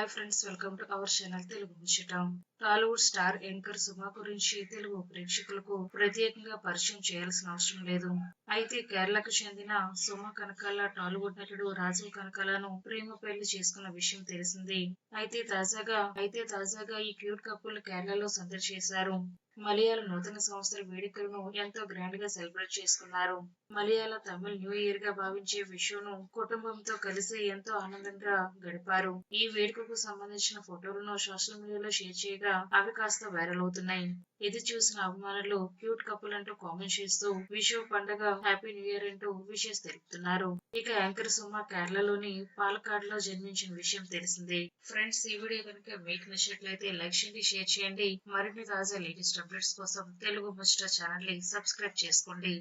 Hi friends, welcome to our channel Telugu ముచ్చట. Tollywood star anchor Suma గురించి తెలుగు ప్రేక్షకులకు ప్రత్యేకంగా పరిచయం చేయాల్సిన అవసరం లేదు. అయితే కేరళకు చెందిన సుమ కనకాల టాలీవుడ్ నటుడు రాజీవ్ కనకాలను ప్రేమ పెళ్లి చేసుకున్న విషయం తెలిసిందే. అయితే తాజాగా ఈ క్యూట్ కపుల్ కేరళలో సందడి చేశారు. మలయాళ నూతన సంవత్సర వేడుకలను ఎంతో గ్రాండ్ గా సెలబ్రేట్ చేసుకున్నారు. మలయాళ తమిళ్ న్యూ ఇయర్ గా భావించే విషును కుటుంబంతో కలిసి ఎంతో ఆనందంగా గడిపారు. ఈ వేడుకకు సంబంధించిన ఫోటోలను సోషల్ మీడియాలో షేర్ చేయగా అవి కాస్త వైరల్ అవుతున్నాయి. ఇది చూసిన అభిమానులు క్యూట్ కపుల్ అంటూ కామెంట్ చేస్తూ విషు పండుగ హ్యాపీ న్యూ ఇయర్ అంటూ విషెస్ తెలుపుతున్నారు. ఇక యాంకర్ సుమ కేరళలోని పాలక్కాడ్ లో జన్మించిన విషయం తెలిసిందే. ఫ్రెండ్స్, ఈ వీడియో కనుక మీకు నచ్చినట్లయితే లైక్ చేయండి, షేర్ చేయండి. మరిన్ని తాజా లేటెస్ట్ అప్డేట్స్ కోసం తెలుగు ముచ్చట ఛానల్ ని సబ్స్క్రైబ్ చేసుకోండి.